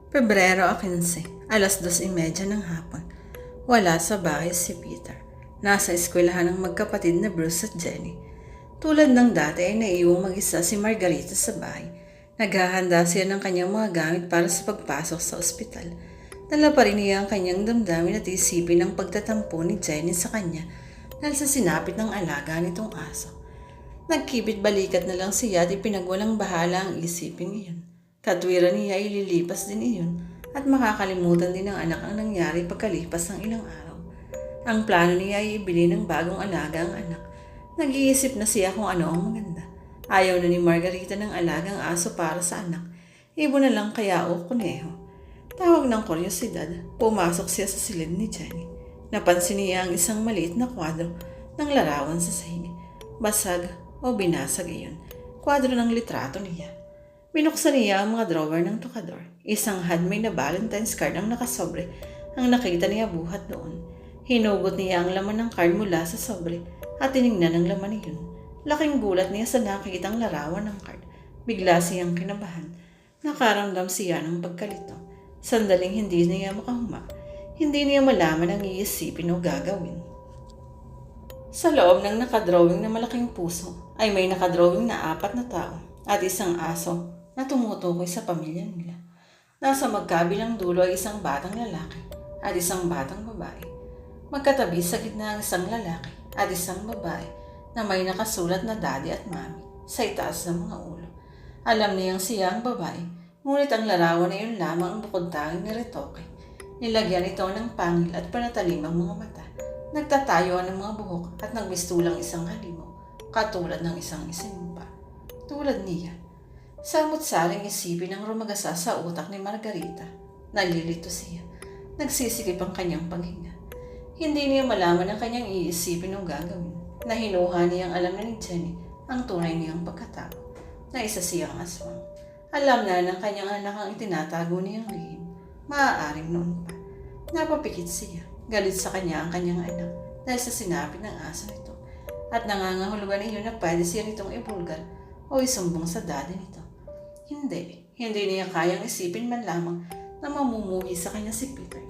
Pebrero 15, alas 2:30 ng hapon. Wala sa bahay si Peter. Nasa eskwelahan ng magkapatid na Bruce at Jenny. Tulad ng dati ay naiiwang mag-isa si Margarita sa bahay. Naghahanda siya ng kanyang mga gamit para sa pagpasok sa ospital. Dala pa rin niya ang kanyang damdamin at isipin ng pagtatampo ni Jenny sa kanya dahil sa sinapit ng alaga nitong aso. Nagkibit balikat na lang siya at ipinagwalang bahala ang isipin iyon. Katwiran niya ay lilipas din iyon at makakalimutan din ng anak ang nangyari pagkalipas ng ilang araw. Ang plano niya ay ibili ng bagong alaga ang anak. Nag-iisip na siya kung ano ang maganda. Ayaw na ni Margarita ng alagang aso para sa anak. Ibon na lang kaya o kuneho. Tawag ng kuryosidad, pumasok siya sa silid ni Jenny. Napansin niya ang isang maliit na kwadro ng larawan sa sahig. Basag o binasag iyon. Kwadro ng litrato niya. Binuksan niya ang mga drawer ng tukador. Isang handmade na Valentine's card ang nakasobre. Ang nakita niya buhat doon. Hinugot niya ang laman ng card mula sa sobre at tinignan ang laman niyon. Laking gulat niya sa nakikitang larawan ng card. Bigla siyang kinabahan. Nakaramdam siya ng pagkalito. Sandaling hindi niya makahuma. Hindi niya malaman ang iisipin o gagawin. Sa loob ng nakadrawing na malaking puso ay may nakadrawing na 4 na tao at isang aso na tumutukoy sa pamilya nila. Nasa magkabilang dulo ay isang batang lalaki at isang batang babae. Magkatabi sa gitna ang isang lalaki at isang babae na may nakasulat na daddy at mommy sa itaas ng mga ulo. Alam niyang siya ang babae, ngunit ang larawan na yun lamang ang bukod tanging ni Retoke. Nilagyan ito ng pangil at panatalimang mga mata. Nagtatayuan ng mga buhok at nagbistulang isang halimaw, katulad ng isang isinumpa. Tulad niya. Samot-saring isipin ang rumagasa sa utak ni Margarita. Nalilito siya. Nagsisikip ang kanyang paghinga. Hindi niya malaman ang kanyang iisipin o gagawin. Nahinuha niyang alam na ni Jenny ang tunay niyang pagkatao, na isa siyang aswang. Alam na ng kanyang anak ang itinatago niyang lihim. Maaaring noon pa. Napapikit siya. Galit sa kanya ang kanyang anak dahil sa sinapit ng aso nito. At nangangahulugan niyo na pwede siya nitong ibulgar o isumbong sa daddy nito. Hindi niya kayang isipin man lamang na mamumuhi sa kanya si Peter.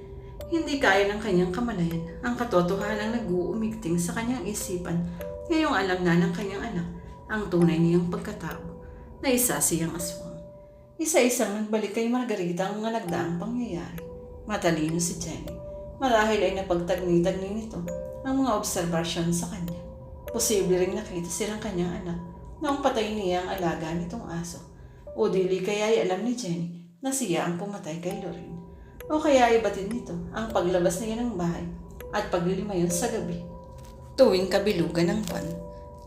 Hindi kaya ng kanyang kamalayan ang katotohanang nag-uumigting sa kanyang isipan ngayong alam na ng kanyang anak ang tunay niyang pagkatao na isa siyang aswang. Isa-isang nagbalik kay Margarita ang mga nagdaang pangyayari. Matalino si Jenny. Marahil ay napagtagni-tagni nito ang mga obserbasyon sa kanya. Posible ring nakita silang kanyang anak noong patay niya ang alaga nitong aso. O dili kaya ay alam ni Jenny na siya ang pumatay kay Lorraine. O kaya ay batid nito ang paglabas niya ng bahay at paglilimayon sa gabi tuwing kabilugan ng buwan.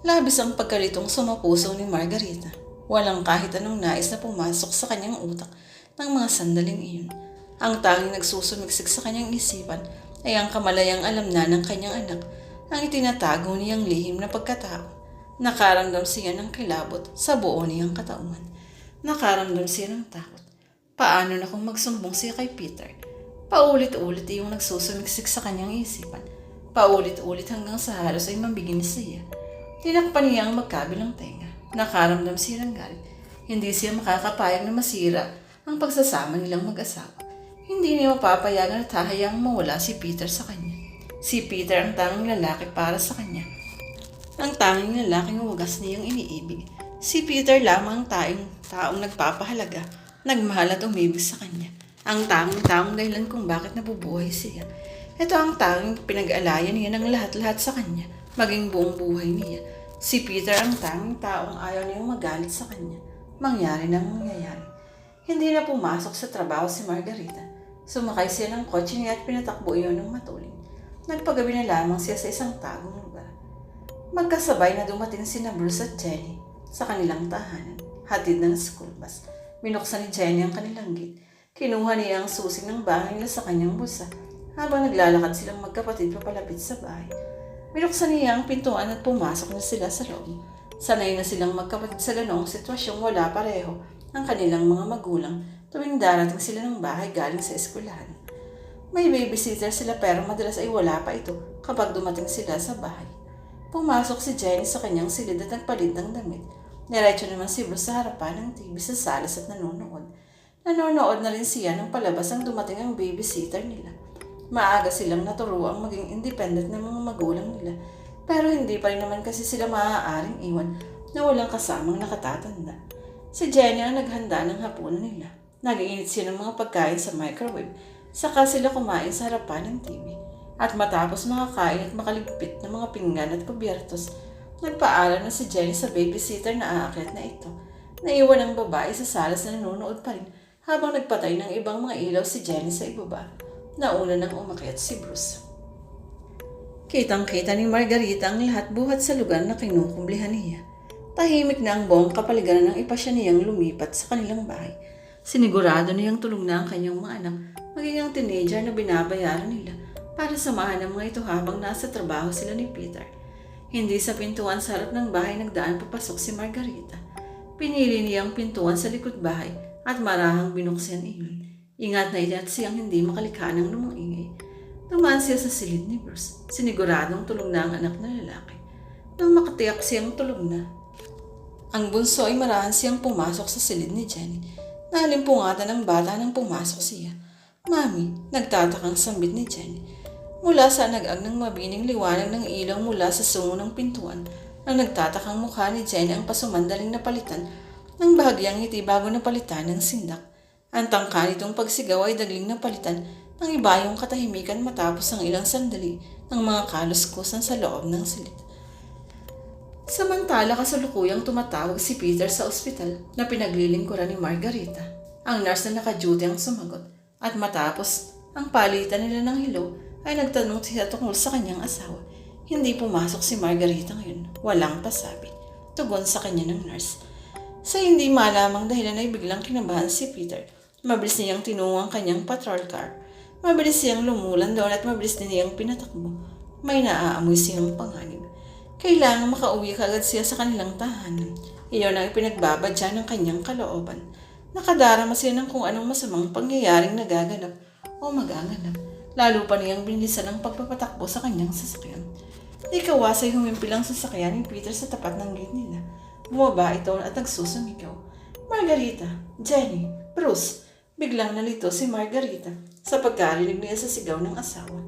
Labis ang pagkalitong sumapuso ni Margarita. Walang kahit anong nais na pumasok sa kanyang utak ng mga sandaling iyon. Ang tanging nagsusumiksik sa kanyang isipan ay ang kamalayang alam na ng kanyang anak ang itinatago niyang lihim na pagkatao. Nakaramdam siya ng kilabot sa buo niyang katauhan. Nakaramdam siya ng takot. Paano na kung magsumbong siya kay Peter? Paulit-ulit yung nagsusumiksik sa kanyang isipan. Paulit-ulit hanggang sa halos ay mambigin siya. Tinakpan niya ang magkabilang tenga. Nakaramdam siya ng galit. Hindi siya makakapayag na masira ang pagsasama nilang mag-asawa. Hindi niya mapapayagan at hahayang mawala si Peter sa kanya. Si Peter ang tanging lalaki para sa kanya. Ang tanging lalaking wagas niyang iniibig. Si Peter lamang ang taong nagpapahalaga, nagmahal at umibig sa kanya. Ang tanging taong dahilan kung bakit nabubuhay siya. Ito ang tanging pinag-aalayan niya ng lahat-lahat sa kanya, maging buong buhay niya. Si Peter ang tanging taong ayaw niyang magalit sa kanya. Mangyari nang mangyayari. Hindi na pumasok sa trabaho si Margarita. Sumakay siya ng kotse niya at pinatakbo iyon ng matuling. Nagpagabi na lamang siya sa isang tagong lugar. Magkasabay na dumating sina Bruce at Jenny sa kanilang tahanan, hatid ng school bus. Binuksan ni Jenny ang kanilang gate. Kinuha niya ang susi ng bahay nila sa kanyang bulsa habang naglalakad silang magkapatid papalapit sa bahay. Binuksan niya ang pintuan at pumasok na sila sa loob. Sanay na silang magkapatid sa ganoong sitwasyong wala pareho ang kanilang mga magulang tuwing darating sila ng bahay galing sa eskwelahan. May babysitter sila pero madalas ay wala pa ito kapag dumating sila sa bahay. Pumasok si Jenny sa kanyang silid at nagpalit ng damit. Diretso naman si Bruce sa harapan ng TV sa salas at nanonood. Nanonood na rin siya ng palabas ang dumating ang babysitter nila. Maaga silang naturuang maging independent ng mga magulang nila, pero hindi pa rin naman kasi sila maaaring iwan na walang kasamang nakatatanda. Si Jenny ang naghanda ng hapunan nila. Nag-iinit siya ng mga pagkain sa microwave, saka sila kumain sa harapan ng TV. At matapos makakain at makaligpit ng mga pinggan at kubyertos, nagpaalam na si Jenny sa babysitter na aakyat na ito. Naiwan ang babae sa salas na nanonood pa rin habang nagpatay ng ibang mga ilaw si Jenny sa ibaba. Nauna nang umakyat si Bruce. Kitang-kita ni Margarita ang lahat buhat sa lugar na kinukumblihan niya. Tahimik na ang buong kapaligiran nang ipasya niyang lumipat sa kanilang bahay. Sinigurado niyang tulog na ang kanyang mga anak, maging ang teenager na binabayaran nila para samahan ng mga ito habang nasa trabaho sila ni Peter. Hindi sa pintuan sa harap ng bahay nagdaan papasok si Margarita. Pinili niyang pintuan sa likod bahay at marahang binuksan iyon. Ingat na ingat siyang hindi makalikha ng lumang ingay. Tumaan siya sa silid ni Bruce. Siniguradong tulog na ang anak na lalaki. Nang makatiyak siyang tulog na, ang bunso ay marahan siyang pumasok sa silid ni Jenny. Nalimpungatan ng bata nang pumasok siya. Mami, nagtatakang sambit ni Jenny. Mula sa nag-ag ng mabining liwanag ng ilaw mula sa sungo ng pintuan, ang nagtatakang mukha ni Jenny ang pasumandaling napalitan ng bahagyang ngiti bago napalitan ng sindak. Ang tangka nitong pagsigaw ay dagling napalitan ng iba yung katahimikan matapos ang ilang sandali ng mga kaluskusan sa loob ng silid. Samantala kasalukuyang tumatawag si Peter sa ospital na pinaglilingkuran ni Margarita. Ang nurse na naka-duty ang sumagot at matapos ang palitan nila ng hello ay nagtanong siya tungkol sa kanyang asawa. Hindi pumasok si Margarita ngayon. Walang pasabi. Tugon sa kanya ng nurse. Sa hindi malamang dahilan ay biglang kinabahan si Peter. Mabilis niyang tinungo ang kanyang patrol car. Mabilis siyang lumulan doon at mabilis din niyang pinatakbo. May naaamoy siyang panganib. Kailangan makauwi kagad siya sa kanilang tahanan. Iyon ang ipinagbabadya ng kanyang kalooban. Nakadarama siya ng kung anong masamang pangyayaring nagaganap o magaganap. Lalo pa niyang binilisan ang pagpapatakbo sa kanyang sasakyan. Di kawasay humimpilang sasakyan ni Peter sa tapat ng gate nila. Bumaba ito at nagsusumigaw. Margarita, Jenny, Bruce. Biglang nalito si Margarita sa pagkarinig niya sa sigaw ng asawa.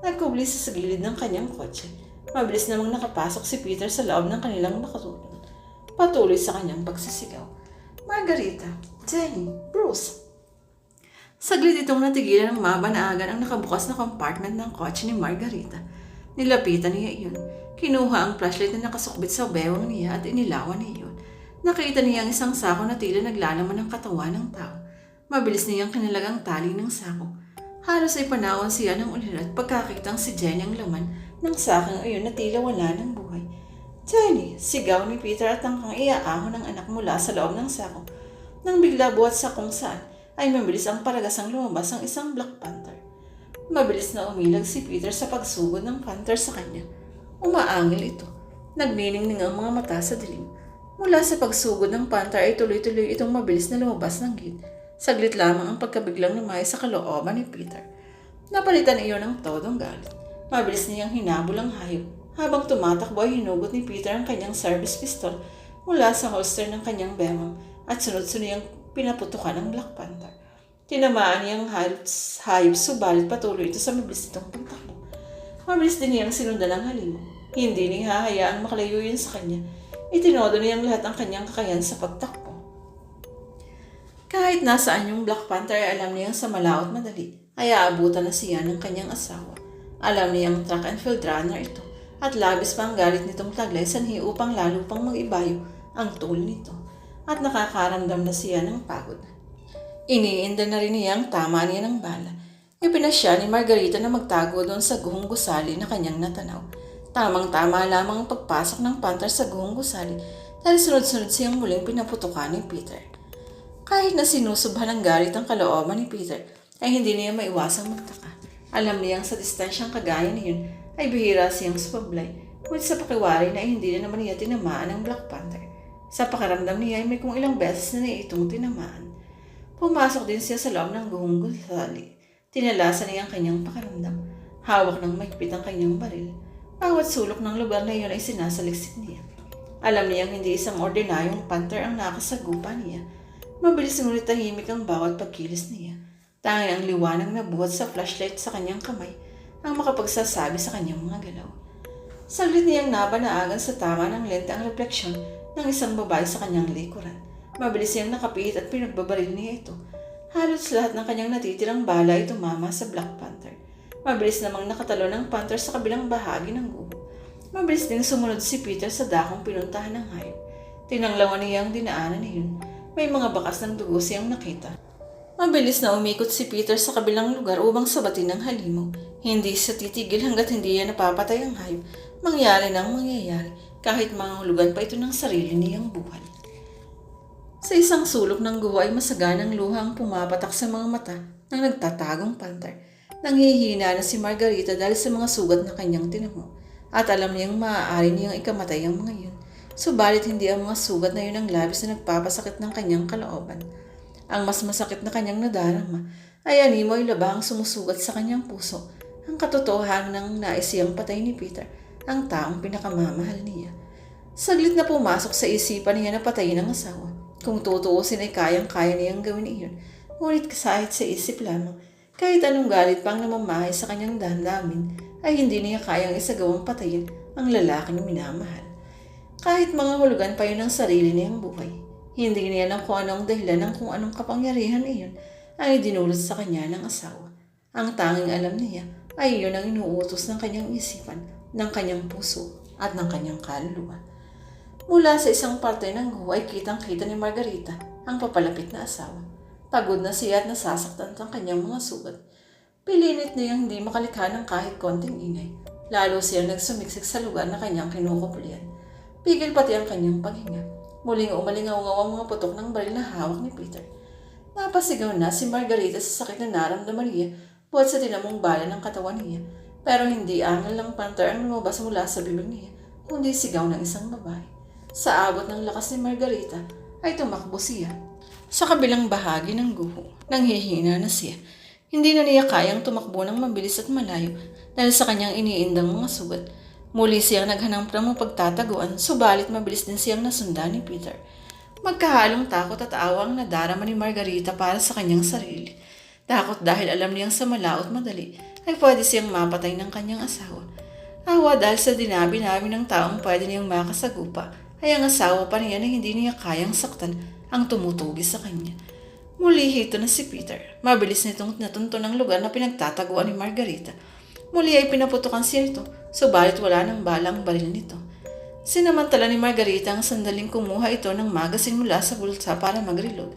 Nagkubli sa gilid ng kanyang kotse. Mabilis namang nakapasok si Peter sa loob ng kanilang nakatulog. Patuloy sa kanyang pagsisigaw. Margarita, Jenny, Bruce. Saglit itong natigilan ng mabanaagan ang nakabukas na compartment ng kotse ni Margarita. Nilapitan niya iyon. Kinuha ang flashlight na nakasukbit sa bewang niya at inilawan niya iyon. Nakita niya ang isang sako na tila naglalaman ng katawan ng tao. Mabilis niyang kinilagang tali ng sako. Halos ay panawan siya ng ulirat pagkakitang si Jenny ang laman ng sakang iyon na tila wala ng buhay. Jenny! Sigaw ni Peter at tangkang iaahon ng anak mula sa loob ng sako. Nang bigla buhat sa kung saan ay mabilis ang paragasang lumabas ang isang Black Panther. Mabilis na umilag si Peter sa pagsugod ng Panther sa kanya. Umaangil ito. Nagniningning ang mga mata sa dilim. Mula sa pagsugod ng Panther ay tuloy-tuloy itong mabilis na lumabas ng gate. Saglit lamang ang pagkabiglang lumay sa kalooban ni Peter. Napalitan iyon ng todong galit. Mabilis niyang hinabol ang hayop. Habang tumatakbo ay hinugot ni Peter ang kanyang service pistol mula sa holster ng kanyang bewang at sunod-sunod niyang pinaputukan ng Black Panther. Tinamaan niyang hayop subalit patuloy ito sa mabilis nitong pagtakbo. Mabilis din niyang sinundan ang halimaw. Hindi niya hahayaang makalayo yun sa kanya. Itinodo niyang lahat ang kanyang kakayahan sa pagtakbo. Kahit nasaan yung Black Panther ay alam niyang sa malaot madali ay aabutan na siya ng kanyang asawa. Alam niyang track and field runner ito at labis pa ang galit nitong taglay sanhi upang lalo pang mag-ibayo ang tool nito at nakakaramdam na siya ng pagod. Iniinda na rin niya ang tama niya ng bala. Ipinasya ni Margarita na magtago doon sa guhong gusali na kanyang natanaw. Tamang-tama lamang ang pagpasok ng Panther sa guhong gusali dahil sunod-sunod siyang muling pinaputukan ni Peter. Kahit na sinusubhan ng galit ang kalooban ni Peter, ay hindi niya maiwasang magtaka. Alam niyang sa distansyang kagaya niyon ay bihira siyang supablay, ngunit sa pakiwari na ay hindi na naman niya tinamaan ng Black Panther. Sa pakiramdam niya ay may kung ilang beses na itong tinamaan. Pumasok din siya sa loob ng guhong gusali. Tinalasan niya ang kanyang pakiramdam. Hawak ng mahigpit ang kanyang baril. Bawat sulok ng lugar na iyon ay sinasaliksik niya. Alam niyang hindi isang ordinaryong Panther ang nakasagupa niya. Mabilis ngunit tahimik ang bawat pagkilos niya. Tanging ang liwanag na buhat sa flashlight sa kanyang kamay ang makapagsasabi sa kanyang mga galaw. Saglit niyang nabanaagan sa tama ng lente ang refleksyon ng isang babae sa kanyang likuran. Mabilis niyang nakapihit at pinagbabaril niya ito. Halos lahat ng kanyang natitirang bala ay tumama sa Black Panther. Mabilis namang nakatalo ng Panther sa kabilang bahagi ng guho. Mabilis ding sumunod si Peter sa dakong pinuntahan ng hayop. Tinanglawan niya ang dinaanan niyon. May mga bakas ng dugo siyang nakita. Mabilis na umikot si Peter sa kabilang lugar upang sabatin ng halimaw. Hindi siya titigil hanggat hindi niya napapatay ang hayop. Mangyari nang mangyayari kahit manghulugan pa ito ng sarili niyang buhay. Sa isang sulok ng guho ay masaganang luha ang pumapatak sa mga mata ng nagtatagong Panther. Nanghihina na si Margarita dahil sa mga sugat na kanyang tinamo at alam niyang maaari niyang ikamatay ang mga yun. Subalit hindi ang mga sugat na yun ang labis na nagpapasakit ng kanyang kalooban. Ang mas masakit na kanyang nadarama ay animo ay labahang sumusugat sa kanyang puso. Ang katotohanan ng nais siyang patay ni Peter, ang taong pinakamamahal niya. Saglit na pumasok sa isipan niya na patayin ang asawa. Kung tutuusin ay kayang-kaya niyang gawin iyon. Ngunit kahit sa isip lamang, kahit anong galit pang namamahay sa kanyang damdamin, ay hindi niya kayang isagawang patayin ang lalaking minamahal. Kahit mga hulugan pa yun ng sarili niyang buhay, hindi niya alam kung anong dahilan ng kung anong kapangyarihan iyon ay dinulot sa kanya ng asawa. Ang tanging alam niya ay iyon ang inuutos ng kanyang isipan, ng kanyang puso at ng kanyang kaluluwa. Mula sa isang parte ng guho ay kitang-kita ni Margarita ang papalapit na asawa. Pagod na siya at nasasaktan ang kanyang mga sugat. Pilinit niyang hindi makalikha ng kahit konting ingay. Lalo siya nagsumiksik sa lugar na kanyang kinukupulian. Pigil pati ang kanyang paghinga. Muling umalingaw-ngaw ang mga putok ng baril na hawak ni Peter. Napasigaw na si Margarita sa sakit na naramdaman niya buhat sa tinamong bala ng katawan niya. Pero hindi angal ng Panther ang lumabas mula sa bibig niya, kundi sigaw ng isang babae. Sa abot ng lakas ni Margarita ay tumakbo siya sa kabilang bahagi ng guho. Nanghihina na siya. Hindi na niya kayang tumakbo ng mabilis at malayo dahil sa kanyang iniindang mga sugat. Muli siyang naghanap ng mapagtataguan, subalit mabilis din siyang nasundan ni Peter. Magkahalong takot at awa ang nadarama ni Margarita para sa kanyang sarili. Takot dahil alam niyang sa malaot madali ay pwede siyang mapatay ng kanyang asawa. Awa dahil sa dinabi-nabi ng taong pwede niyang makasagupa ay ang asawa pa niya na hindi niya kayang saktan ang tumutugis sa kanya. Muli hito na si Peter. Mabilis nitong natunto ng lugar na pinagtataguan ni Margarita. Muli ay pinaputukan siya nito, subalit wala ng balang baril nito. Sinamantala ni Margarita ang sandaling kumuha ito ng magasin mula sa bulsa para mag-reload.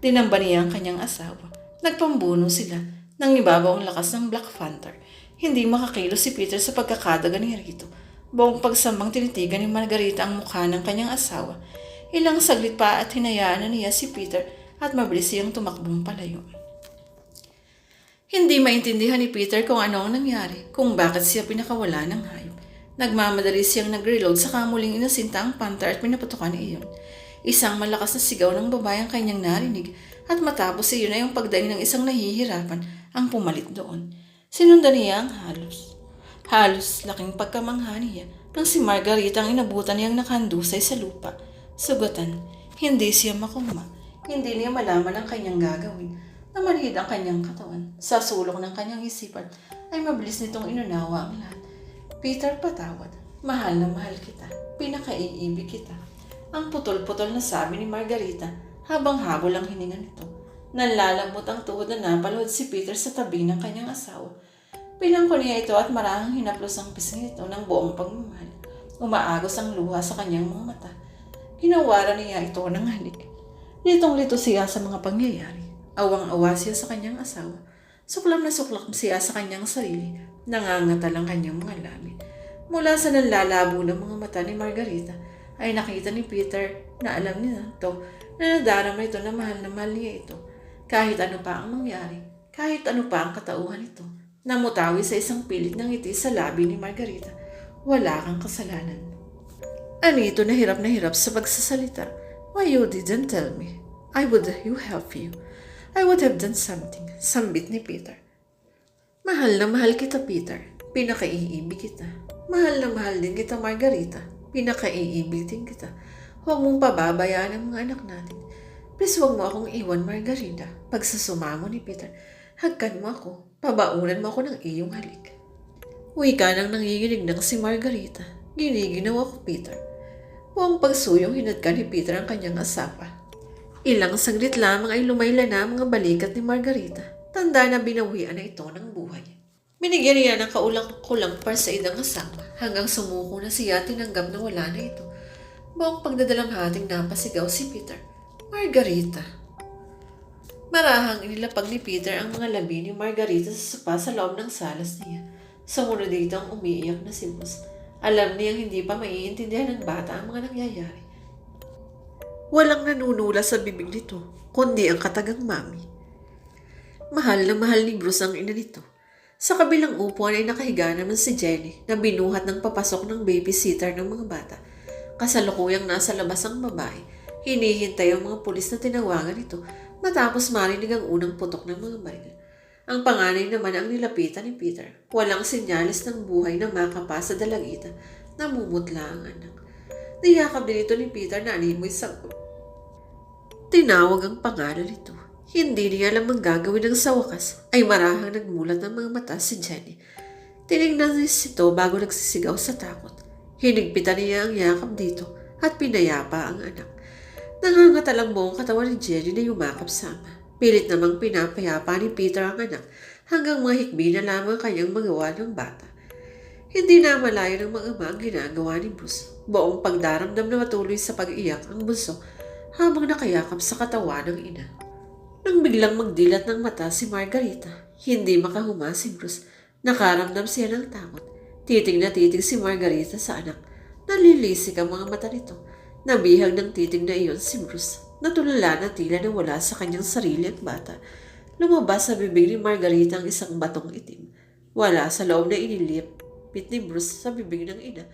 Dinamba niya ang kanyang asawa. Nagpambuno sila. Nang ibabaw ang lakas ng Black Panther. Hindi makakilo si Peter sa pagkakadaga niya rito. Buong pagsambang tinitigan ni Margarita ang mukha ng kanyang asawa. Ilang saglit pa at hinayaan na niya si Peter at mabilis siyang tumakbong palayo. Hindi maintindihan ni Peter kung ano ang nangyari, kung bakit siya pinakawala ng hayop. Nagmamadali siyang nag-reload sa kamuling inasinta ang Panther at pinaputukan iyon. Isang malakas na sigaw ng babae ang kanyang narinig at matapos iyon ay yung pagdaing ng isang nahihirapan ang pumalit doon. Sinundan niya ang halos laking pagkamangha niya nang si Margarita ang inabutan niyang nakahandusay sa lupa. Sugatan, hindi siya makuma. Hindi niya malaman ang kanyang gagawin. Namanhid ang kanyang katawan. Sa sulok ng kanyang isipan ay mabilis nitong inunawa ang lahat. Peter, patawad. Mahal na mahal kita. Pinakaiibig kita. Ang putol-putol na sabi ni Margarita habang habol ang hininga nito. Nanlalambot ang tuhod na napaluhod si Peter sa tabi ng kanyang asawa. Pinangko niya ito at marahang hinaplos ang pisngi nito ng buong pagmamahal. Umaagos ang luha sa kanyang mga mata. Ginawaran niya ito ng halik. Litong-lito siya sa mga pangyayari. Awang-awa siya sa kanyang asawa. Suklam na suklak siya sa kanyang sarili. Nangangatal ang kanyang mga labi. Mula sa nanlalabo ng mga mata ni Margarita, ay nakita ni Peter na alam niya ito na nadarama ito na mahal niya ito. Kahit ano pa ang mangyari, kahit ano pa ang katauhan ito, namutawi sa isang pilit ng ngiti sa labi ni Margarita. Wala kang kasalanan. Anito na hirap sa pagsasalita. Why you didn't tell me? I would help you. I would have done something, sambit ni Peter. Mahal na mahal kita, Peter. Pinakaiibig kita. Mahal na mahal din kita, Margarita. Pinakaiibig din kita. Huwag mong pababayaan ang mga anak natin. Please huwag mo akong iwan, Margarita. Pagsusumamo ni Peter, hagkan mo ako. Pabaunan mo ako ng iyong halik. Wika nang nanginginig ng si Margarita. Giniginaw ako, Peter. Buong pagsuyong hinadka ni Peter ang kanyang asawa. Ilang saglit lamang ay lumayla na ang mga balikat ni Margarita. Tanda na binawian na ito ng buhay. Binigyan niya ng kaulang-kulang parsaid ang asawa hanggang sumuko na siya tinanggap na wala na ito. Buong pagdadalamhating napasigaw si Peter. Margarita. Marahang inilapag ni Peter ang mga labi ni Margarita sa sopa sa loob ng salas niya. Sumunod dito ang umiiyak na si Bruce. Alam niyang hindi pa maiintindihan ng bata ang mga nangyayari. Walang nanunula sa bibig nito, kundi ang katagang mami. Mahal na mahal ni Bruce ang ina nito. Sa kabilang upuan ay nakahiga naman si Jenny na binuhat ng papasok ng babysitter ng mga bata. Kasalukuyang nasa labas ang babae. Hinihintay ang mga pulis na tinawagan ito matapos marinig ang unang putok ng mga baril. Ang panganay naman ang nilapitan ni Peter. Walang sinyalis ng buhay na makapa sa dalagita. Namumutla ang anak. Niyakap din ito ni Peter na animoy sagot. Tinawag ang pangalan nito. Hindi niya alam ang gagawin ng sa wakas ay marahang nagmulat ng mga mata si Jenny. Tinignan niya ito bago nagsisigaw sa takot. Hinigpitan niya ang yakap dito at pinayapa ang anak. Nangangatalang buong katawan ni Jenny na yumakap sama. Pilit namang pinapayapa ni Peter ang anak hanggang mahikbi na lamang kanyang magawa ng bata. Hindi na malayo ng mga ama ang ginagawa ni Bruce. Buong pagdaramdam na matuloy sa pag-iyak ang bunso habang nakayakap sa katawan ng ina. Nang biglang magdilat ng mata si Margarita, hindi makahuma si Bruce. Nakaramdam siya ng takot. Titig na titig si Margarita sa anak. Nalilisik ang mga mata nito. Nabihag ng titig na iyon si Bruce. Natulala na tila na wala sa kanyang sarili at bata. Lumabas sa bibig ni Margarita ang isang batong itim. Wala sa loob na inilipit ni Bruce sa bibig ng ina.